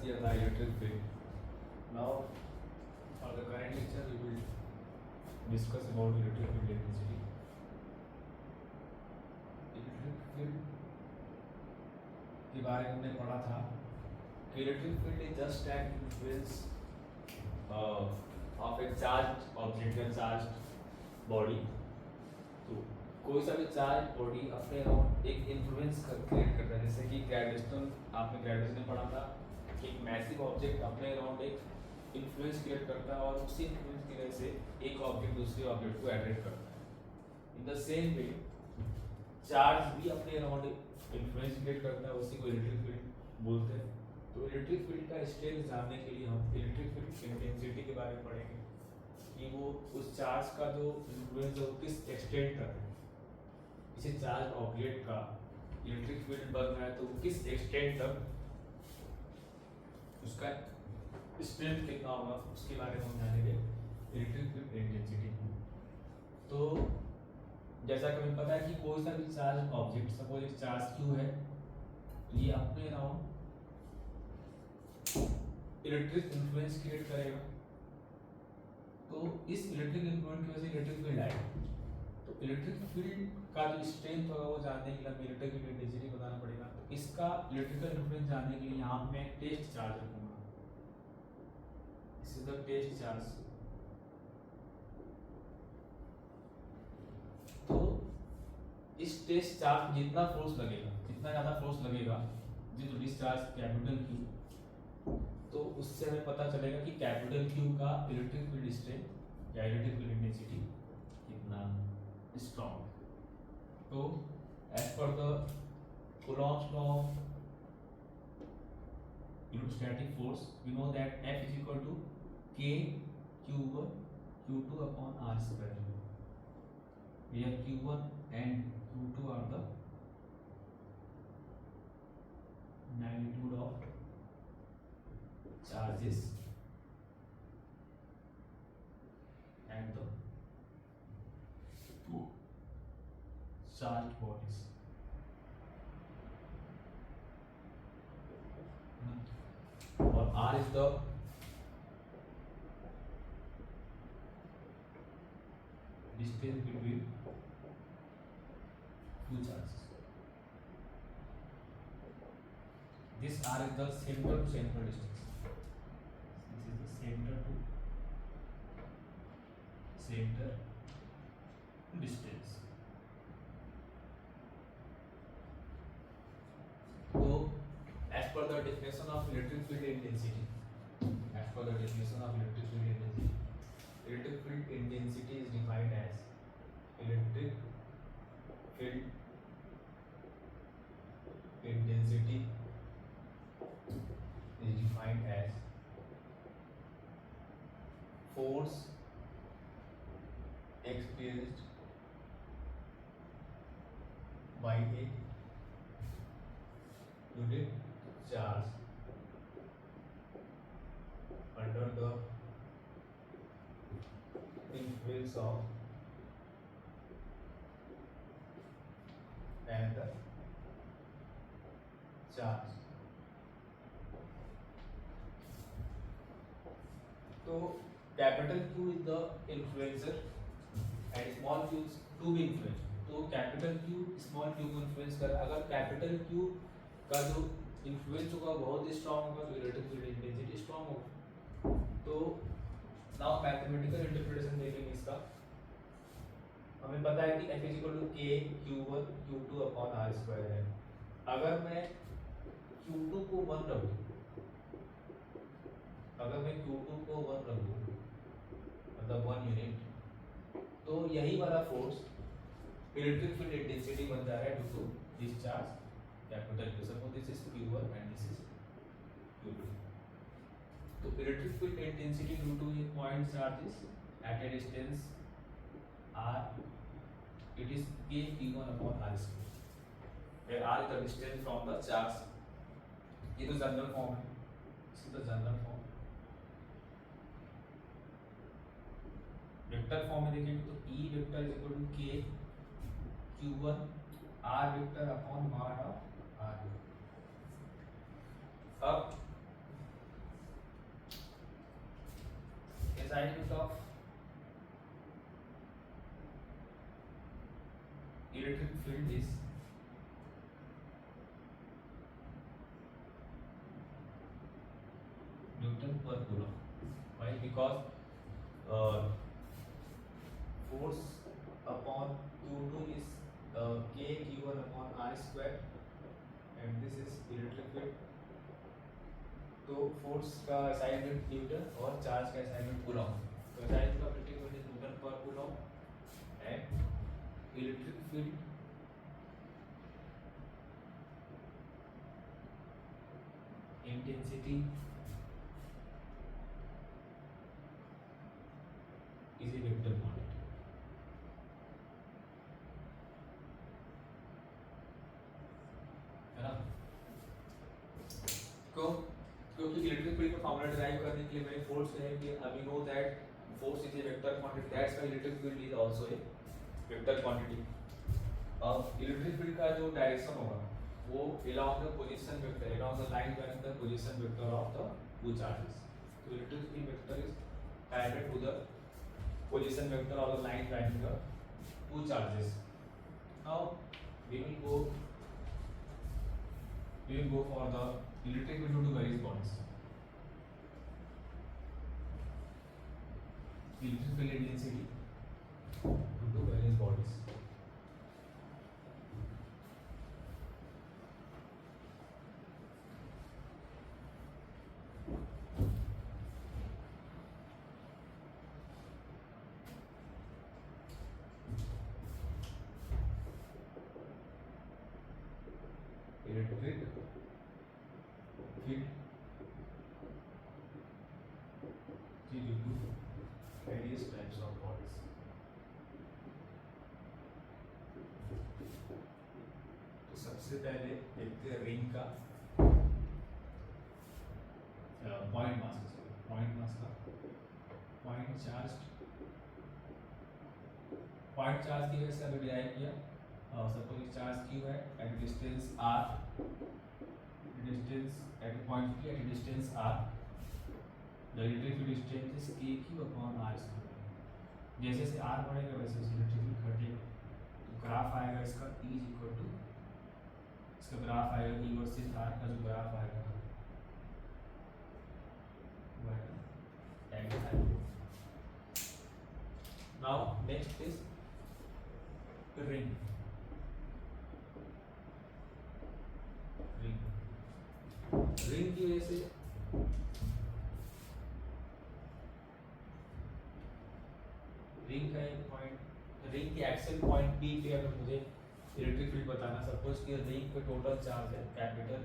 किया था electric field. Now for the current lecture we will discuss about electric field intensity. Electric field के बारे में हमने पढ़ा था कि electric field is just an influence of a charge object या चार्ज बॉडी. तो कोई सा भी चार्ज बॉडी अपने अराउंड एक इन्फ्लुएंस क्रिएट करता है. जैसे कि ग्रेविटेशन, आपने ग्रेविटेशन में पढ़ा था कि एक मैसिव ऑब्जेक्ट अपने अराउंड एक इन्फ्लुएंस क्रिएट करता है और उसी इन्फ्लुएंस की वजह से एक ऑब्जेक्ट दूसरे ऑब्जेक्ट को अट्रैक्ट करता है. In the same way charge भी अपने अराउंड इन्फ्लुएंस क्रिएट करता है, उसी को इलेक्ट्रिक फील्ड बोलते हैं. तो इलेक्ट्रिक फील्ड का स्ट्रेंथ जानने के लिए हम इलेक्ट्रिक फील्ड इंटेंसिटी के बारे में पढ़ेंगे कि वो उस चार्ज का जो इन्फ्लुएंस है वो किस एक्सटेंट तक है. इसे चार्ज ऑब्जेक्ट का इलेक्ट्रिक फील्ड बन रहा है तो वो किस एक्सटेंट तक उसका स्ट्रेंथ कितना होगा उसके बारे में हम जानेंगे इलेक्ट्रिक फील्ड इंटेंसिटी. तो जैसा कि हमें पता है कि कोई सा भी चार्ज ऑब्जेक्ट, सपोज एक चार्ज क्यू है, ये अपने अराउंड इलेक्ट्रिक इन्फ्लुएंस क्रिएट करेगा. तो इस इलेक्ट्रिक इन्फ्लुएंस की वजह से इलेक्ट्रिक फील्ड आएगा. तो इलेक्ट्रिक फील्ड का जो स्ट्रेंथ होगा वो जानने के लिए हमें इलेक्ट्रिक फील्ड इंटेंसिटी बताना पड़ेगा. तो इसका इलेक्ट्रिकल इन्फ्लुएंस जानने के लिए यहाँ पे मैं टेस्ट चार्ज रखूंगा. This is the test charge. तो इस टेस्ट चार्ज पे जितना फोर्स लगेगा, जितना ज़्यादा फोर्स लगेगा जो डिस्चार्ज कैपिटल क्यू, तो उससे हमें पता चलेगा कि कैपिटल क्यू का इलेक्ट्रिक फील्ड स्ट्रेंथ या इलेक्ट्रिक फील्ड इंटेंसिटी कितना स्ट्रॉन्ग. तो as per the Coulomb's law of electrostatic force, we know that F is equal to K Q1 Q2 upon R square. Where Q1 and Q2 are the magnitude of charges and the two charged bodies. और R is the distance between two charges. This R is the center to center distance. This is the center to center distance. So as per the definition of electric field intensity, electric field intensity is defined as electric field intensity is defined as force experienced by a unit charge under the influence of another charge. तो capital Q is the influencer and small q is to be influenced. तो capital Q small q को influence कर. अगर capital Q का जो influence होगा बहुत strong होगा तो इलेक्ट्रिक फील्ड इंटेंसिटी स्ट्रांग होगा. तो नाउ मैथमेटिकल इंटरप्रिटेशन देखेंगे इसका. हमें पता है कि F is equal to K Q1 Q2 upon R square है. अगर मैं Q2 को 1 रख दूं, मतलब 1 यूनिट, तो यही वाला फोर्स इलेक्ट्रिक फील्ड इंटेंसिटी बन जा रहा है due to this charge capital Q. Suppose this is Q1 and this is Q2. तो electric field intensity due to ये point charges at a distance r, it is K Q1 upon R square, where r is the distance from the charge. ये तो general form है. This is the general form. Vector form में देखेंगे तो E vector is equal to K Q1 R vector upon mod of R. अब assignment of electric field is Newton per coulomb. Why? Because force upon Q2 is K Q1 upon R square, and this is electric field. तो force का SI unit Newton और charge का SI unit coulomb. तो SI unit of electric field is Newton per coulomb and electric field intensity is a vector quantity. है ना? क्योंकि electric field का formula derive करने के लिए मैंने फोर्स है कि अभी know that force is a vector quantity, that's why electric field is also a vector quantity. अब इलेक्ट्रिक फील्ड का जो डायरेक्शन होगा वो along the position vector, along the line joining the position vector of the two charges. So electric field vector is parallel to the position vector of the line joining the two charges. Now we will go for the electric field due to various bonds. Electric field intensity due to various bodies. Electric field due to various types of bodies. तो सबसे पहले देखते हैं ring का point mass का point charge की वजह से अभी डिराइव किया. सपोज चार्ज क्यू है at distance r, distance at point p at distance r, the electric field distance is kq upon r square. जैसे जैसे r बढ़ेगा वैसे वैसे इलेक्ट्रिक फील्ड घटेगा. तो ग्राफ आएगा इसका E इज इक्वल टू, इसका ग्राफ आएगा E वर्सेस r का जो ग्राफ आएगा वो आएगा एंगल आएगा. Now next is ring. Ring की वजह से रिंग का एक पॉइंट, रिंग के एक्सेल पॉइंट P पे अगर मुझे इलेक्ट्रिक फील्ड बताना, सपोज कि रिंग पे टोटल चार्ज है कैपिटल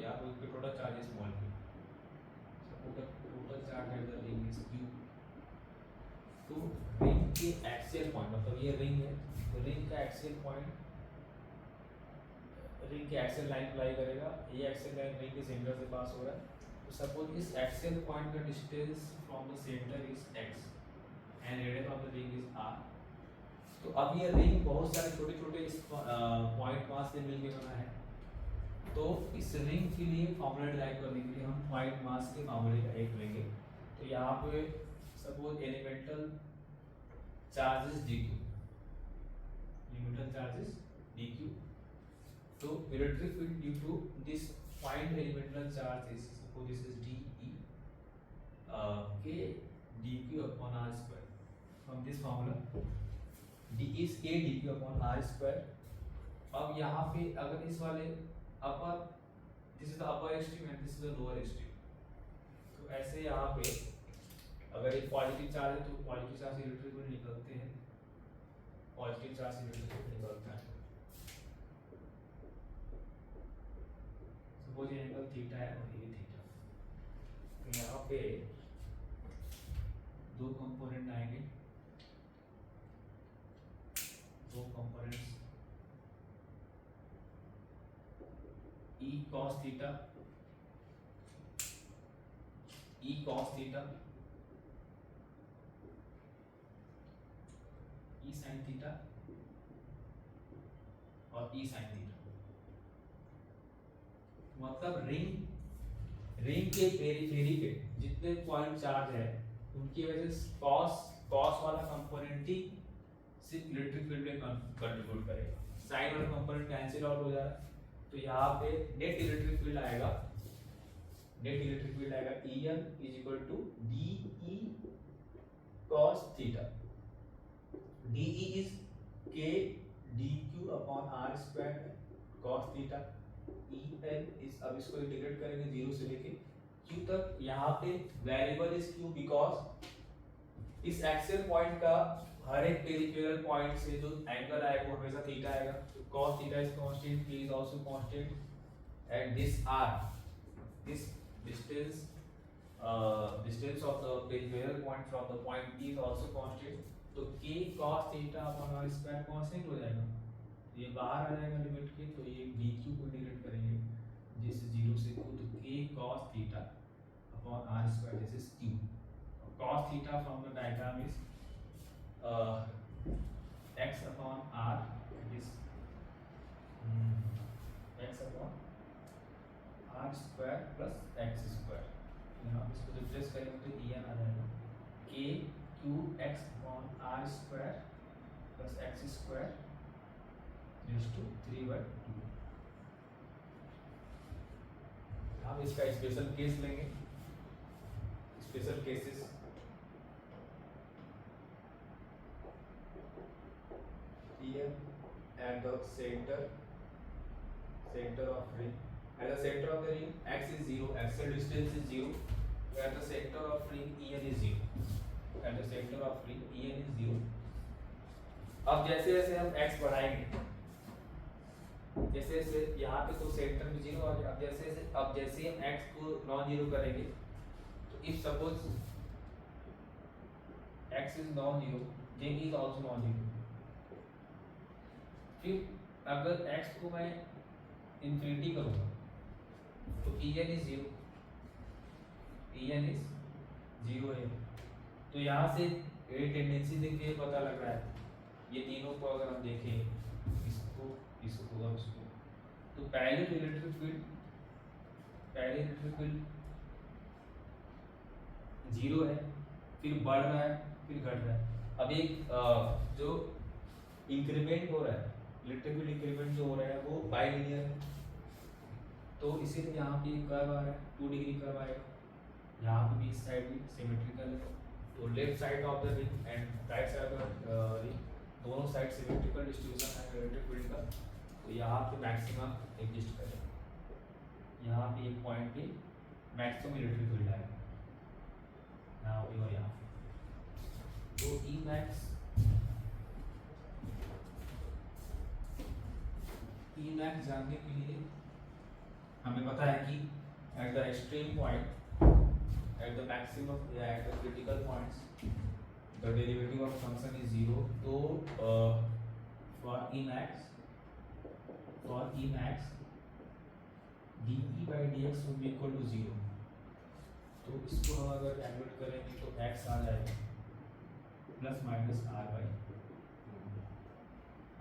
या कोई पे टोटल चार्ज है small p, suppose total charge है द रिंग इज q. तो रिंग के एक्सियल पॉइंट, मतलब ये रिंग है तो रिंग का एक्सियल पॉइंट, रिंग के एक्सियल लाइन अप्लाई करेगा. ये एक्सियल लाइन रिंग के सेंटर से पास हो रहा है. तो सपोज इस एक्सियल पॉइंट का distance from the centre is x and radius of the ring is r. तो अब ये रिंग बहुत सारे छोटे छोटे पॉइंट मास से मिलकर बना है. तो इस रिंग के लिए फॉर्मूला डिराइव करने के लिए हम पॉइंट मास के फॉर्मूले का एक लेंगे. तो यहाँ पे suppose elemental charges dq, elemental charges dq. तो electric field due to this point elemental charge is, suppose this is dE k dq upon r square. From this formula d is k dq upon r square. अब यहाँ पे अगर इस वाले upper, this is the upper extreme and this is the lower extreme. तो ऐसे यहाँ पे अगर एक पॉजिटिव चार्ज है तो पॉजिटिव चार्ज से इलेक्ट्रिक फील्ड निकलते हैं, पॉजिटिव चार्ज से इलेक्ट्रिक फील्ड निकलता है. सपोज ये एंगल थीटा है और ये थीटा. तो यहाँ पे दो कंपोनेंट आएंगे, दो components E cos theta, E cos theta, E sin theta और E sin थीटा. मतलब रिंग के पेरिफेरी पे जितने पॉइंट चार्ज है उनकी वजह से कॉस कॉस वाला कंपोनेंट ही सिर्फ इलेक्ट्रिक फील्ड में कंट्रीब्यूट करेगा, साइन वाला कंपोनेंट कैंसिल आउट हो जा रहा है। तो यहाँ पे नेट इलेक्ट्रिक फील्ड आएगा, नेट इलेक्ट्रिक फील्ड आएगा EM is equal to DE cos theta. DE is K dq upon r square है cos थीटा। EM इज, अब इसको इंटीग्रेट करेंगे 0 से लेके q तक। यहाँ पे वेरिएबल इज q बिकॉज इस एक्सियल पॉइंट का हर एक पेरिफेरल पॉइंट से जो एंगल आएगा वो हमेशा थीटा आएगा। cos theta is constant, k is also constant and this r, this distance distance of the peripheral point from the point P is also constant। तो k cos theta upon r square constant हो जाएगा, ये बाहर आ जाएगा limit के। तो ये dq को इंटीग्रेट करेंगे जैसे 0 से q, तो k cos theta upon r square, this is q। cos theta from the diagram is x upon r, it is x upon r square plus x square। यहाँ इसको रिप्लेस करेंगे तो EN आ जाएगा k q x upon r square plus x square raised to 3/2। हम इसका special case लेंगे, special cases EN at the center of ring, at the center of the ring x is 0, axial distance is 0, at the center of ring EN is 0, at the center of ring EN is 0। अब जैसे जैसे हम x बढ़ाएंगे, जैसे जैसे यहाँ पे तो सेंटर में 0 आ गया, अब जैसे हम x को नॉन जीरो करेंगे, तो if suppose x is non zero, then is also non zero. फिर अगर x को मैं इंफिनिटी करूँगा तो EN is 0, EN is 0 है। तो यहाँ से ये टेंडेंसी देखिए पता लग रहा है, ये तीनों को अगर हम देखें, इसको इसको और इसको, तो पहले तो इलेक्ट्रिक फील्ड 0 है, फिर बढ़ रहा है, फिर घट रहा है। अब एक जो इंक्रीमेंट हो रहा है, इलेक्ट्रिक फील्ड इंक्रीमेंट जो हो रहा है वो बाइलिनियर है, तो इसीलिए यहाँ पे कर्व आ रहा है, 2 डिग्री कर्व आएगा। यहाँ पे भी इस साइड भी सिमेट्रिकल है, तो left side of the ring and right side of the ring दोनों साइड सिमेट्रिकल डिस्ट्रीब्यूशन है इलेक्ट्रिक फील्ड का। तो यहाँ पे मैक्सिमम एग्जिस्ट करेगा, यहाँ पे एक पॉइंट पे मैक्सिमम इलेक्ट्रिक फील्ड आएगा, यहाँ पे और यहाँ पे। तो E max जानने के लिए हमें पता है कि at the extreme point, at the maximum या at the critical points the derivative of function is 0। तो for E max dE by dx will be equal to 0। तो इसको हम अगर कैलकुलेट करेंगे तो x आ जाएगा प्लस माइनस r/2।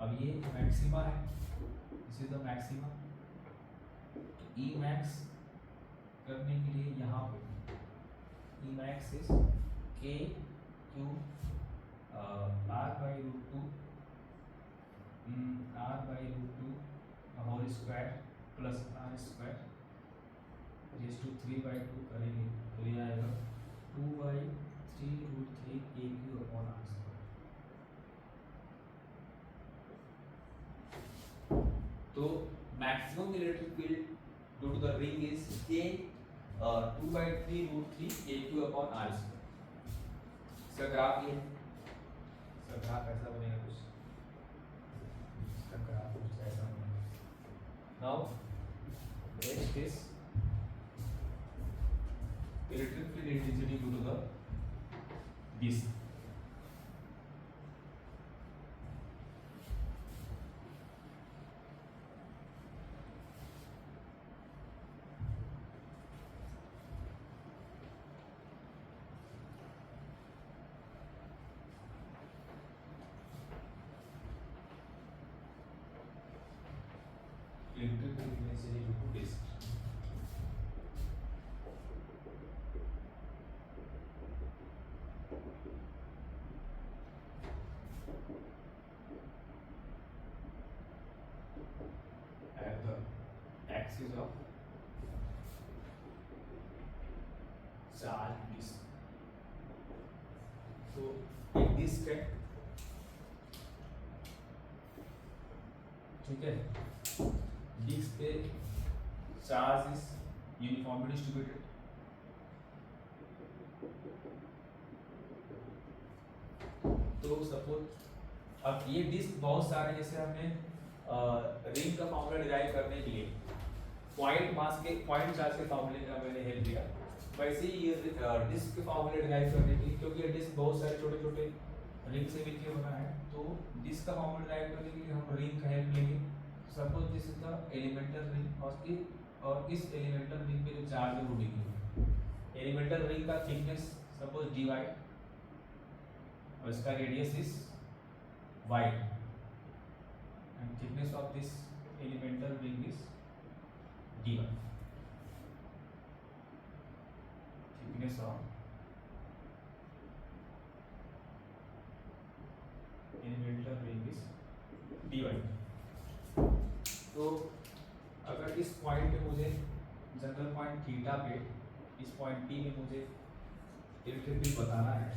अब ये मैक्सिमा है, दिस इज द मैक्सिमा। तो E max करने के लिए यहाँ पे E max is k q r/√2 whole square plus r square raise to 3/2 करेंगे तो ये आएगा 2/3√3 kq अपॉन r स्क्वायर। तो maximum electric field due to the ring is k 2/3√3 kq upon r square. इसका ग्राफ ये, इसका graph ऐसा बनेगा कुछ, इसका ग्राफ कुछ ऐसा बनेगा। Now next is electric field intensity due to the DC। Electric field intensity due to DC। Properties of charge disc. तो एक डिस्क है, ठीक है, डिस्क पे चार्ज इज यूनिफॉर्मली डिस्ट्रीब्यूटेड। तो सपोज अब ये डिस्क बहुत सारे, जैसे हमने रिंग का फॉर्मूला डिराइव करने के लिए पॉइंट मास के पॉइंट चार्ज के फॉर्मूले का मैंने हेल्प लिया, वैसे ही ये डिस्क के फॉर्मूले डिराइव करने के लिए, क्योंकि ये डिस्क बहुत सारे छोटे छोटे रिंग से मिलकर बना है, तो डिस्क का फॉर्मूला डिराइव करने के लिए हम रिंग का हेल्प लेंगे। Suppose this is the elemental ring, और इस एलिमेंटल रिंग पे जो चार्ज है वो डी है। एलिमेंटल रिंग का थिकनेस सपोज dy और इसका radius is y, and thickness of this elemental ring is dy। Thickness of elemental ring is dy। तो अगर इस पॉइंट पे मुझे जनरल पॉइंट थीटा पे इस पॉइंट P में मुझे इलेक्ट्रिक फील्ड बताना है,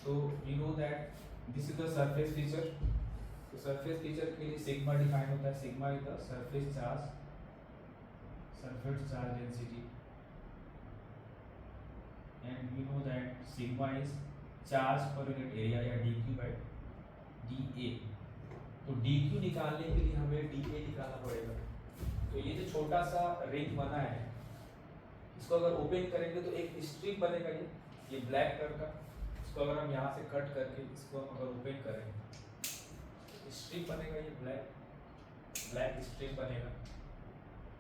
तो we know that this is the surface feature. तो सरफेस फीचर के लिए सिग्मा डिफाइन होता है। Sigma is the surface charge density, and we know that sigma is charge per unit area या dq बाय dA। तो dq निकालने के लिए हमें dA निकालना पड़ेगा। तो ये जो छोटा सा रिंग बना है, इसको अगर ओपन करेंगे तो एक स्ट्रिप बनेगा, ये ब्लैक कलर का। इसको अगर हम यहाँ से कट करके इसको हम अगर ओपन करें, स्ट्रिप बनेगा, ये ब्लैक स्ट्रिप बनेगा।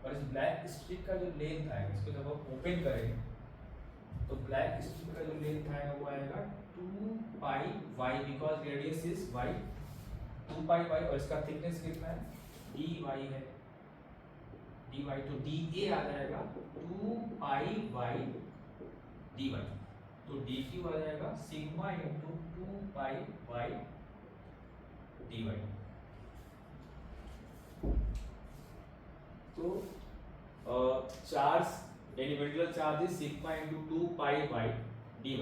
और इस ब्लैक स्ट्रिप का जो लेंथ आएगा, इसको जब हम ओपन करेंगे तो ब्लैक स्ट्रिप का जो लेंथ आएगा वो आएगा 2 pi y, because radius is y, 2 pi y, और इसका थिकनेस कितना है, dy है, dy। तो dA आ जाएगा 2 पाई y dy। तो dq आ जाएगा sigma into 2 pi y dy। तो charge elemental charge is sigma into 2 pi y dy,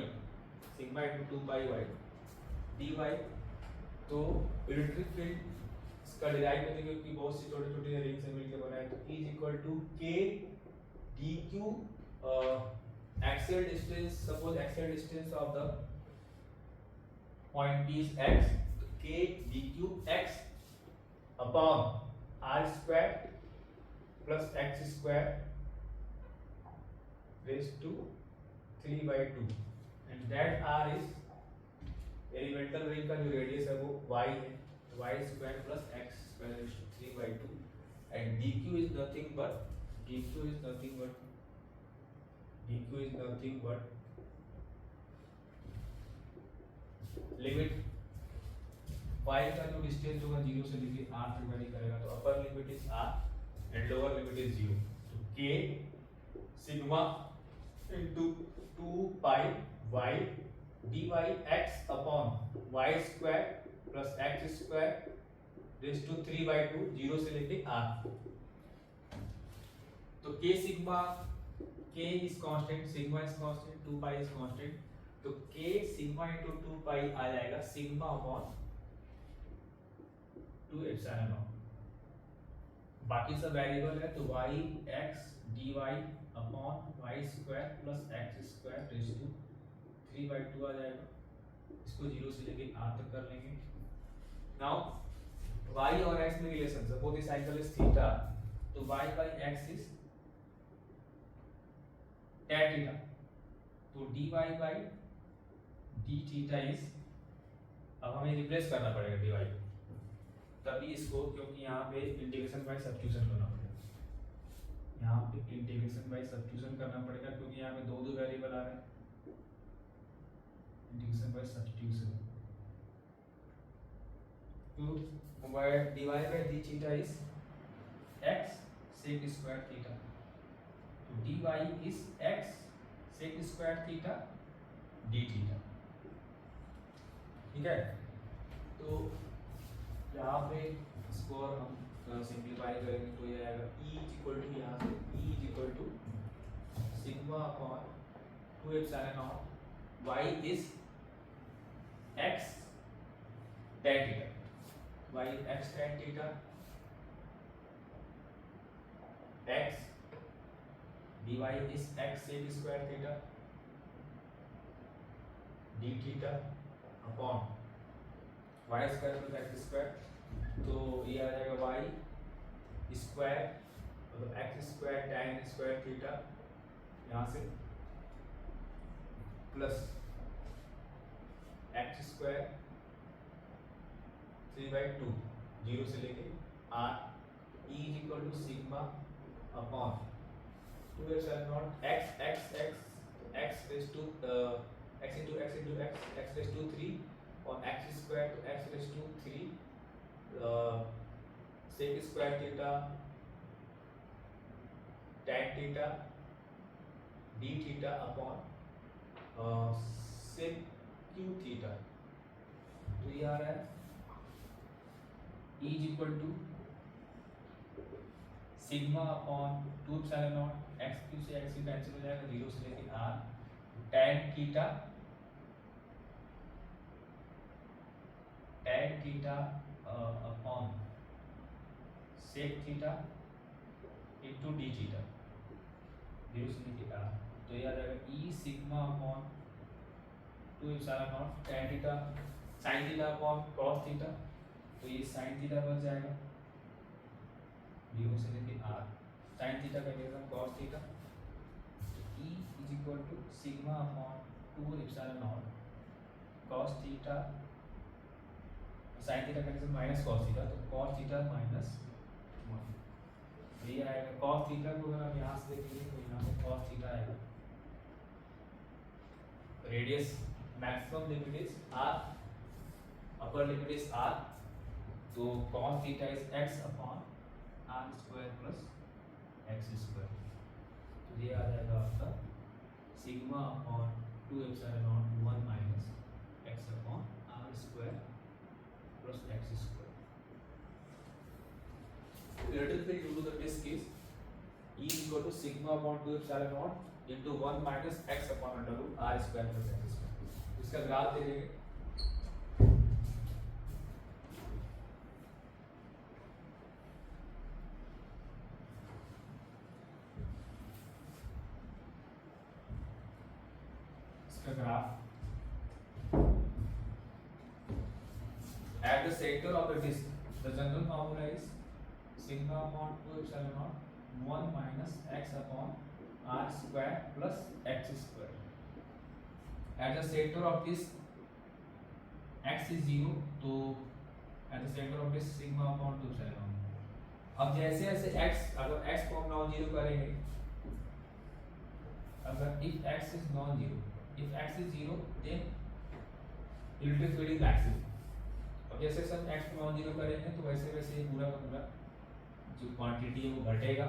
sigma into 2 pi y dy। तो इलेक्ट्रिक फील्ड इसका डिराइव करने के, क्योंकि बहुत सी छोटे छोटे रिंग से मिलकर बना है, तो E is equal to k dq axial distance, suppose axial distance of the point P is x, तो k dq x upon r square plus x square raised to 3 by 2, and that r is elemental ring का जो radius है वो y है, y square plus x square raised to 3 by 2, and dq is nothing but limit y का जो distance होगा 0 से लेके r तक वैरी करेगा, तो upper limit is r and lower limit is 0। तो k sigma into 2 pi y dy x अपॉन y square plus x square raise to 3 by 2, 0 से लेके r। तो k sigma, k is constant, sigma is constant, 2 pi is constant, तो k sigma into 2 pi आ जाएगा sigma upon 2 epsilon not. बाकी सब variable है, तो y x dy upon y square plus x square raise to 3 by 2 आ जाएगा। इसको 0 से लेके r तक कर लेंगे। नाउ y और x में relation, suppose this angle is theta, तो y by x is tan theta, तो dy by d theta is, अब हमें रिप्लेस करना पड़ेगा dy, तभी इसको, क्योंकि यहाँ पे इंटीग्रेशन बाय सब्स्टिट्यूशन करना पड़ेगा, यहाँ पे इंटीग्रेशन बाय सब्स्टिट्यूशन करना पड़ेगा, क्योंकि यहाँ पे दो वेरिएबल आ रहे हैं, इंटीग्रेशन बाय सब्स्टिट्यूशन। तो dy by d theta is x sec square theta, तो dy is x sec square theta d theta, ठीक है। तो यहाँ पे इसको और हम सिंप्लीफाई करेंगे तो ये आएगा E इज इक्वल टू, यहाँ से E is equal to sigma upon 2 epsilon naught y इज x tan theta, y is x tan theta, x dy is x sec square theta d theta upon y square plus x square, तो ये आ जाएगा y square मतलब x square tan square theta यहाँ से plus x square 3/2 zero से लेके r e is equal to sigma upon 2 epsilon naught x x x x raise to x into x into x raised to 3 और x square to x raised to 3 sec square theta tan theta d theta upon sec q theta, तो ये आ रहा है E is equal to sigma upon 2 epsilon naught x cube से x cube cancel हो जाएगा, 0 से लेके r tan theta upon sec theta into d theta 0 से लेके r, तो ये आ जाएगा E sigma upon 2 epsilon naught tan theta sin theta upon cos theta, तो ये sin थीटा बन जाएगा 0 से लेके r, sin थीटा का integral cos theta, E is equal to sigma upon 2 epsilon naught cos theta sin theta का integral minus cos theta, तो cos theta minus 1, तो ये आएगा cos थीटा को अगर आप यहाँ से देखेंगे तो यहाँ पे cos थीटा आएगा, radius maximum limit is r, upper limit is r, तो cos theta is x upon r square plus x square, तो ये आ जाएगा आपका sigma upon 2 epsilon not 1 minus x upon r square plus x square. Electric field due to the disk is E is equal to sigma upon 2 epsilon naught into 1 minus x upon under root r square plus x square। इसका graph दे देंगे, इसका graph at the center of the disk the general formula is sigma upon 2 epsilon naught 1 minus x upon r square plus x square, at the center of this x is 0, तो at the center of this sigma upon 2 epsilon naught। अब जैसे जैसे x, अगर x को हम non zero करेंगे, अगर if x is non zero, if x is 0 then electric field is maximum। अब जैसे सब x को नॉन जीरो करेंगे तो वैसे वैसे पूरा का पूरा जो क्वांटिटी है वो घटेगा,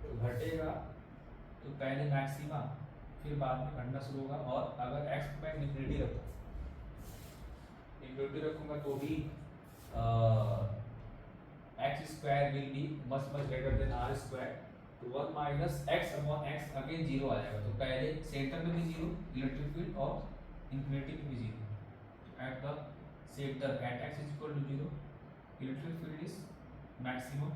तो घटेगा तो पहले मैक्सिमा फिर बाद में घटना शुरू होगा, और अगर x को मैं इन्फिनिटी रखूंगा तो भी x square will be much much greater than r square, तो 1 minus x upon x again 0 आ जाएगा, तो पहले सेंटर में भी 0 इलेक्ट्रिक फील्ड और इन्फिनिटी में भी 0, at the center at x is equal to 0 electric field is maximum,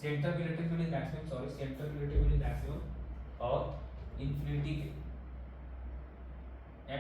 center पे electric field is maximum, sorry center पे electric field is maximum और infinity x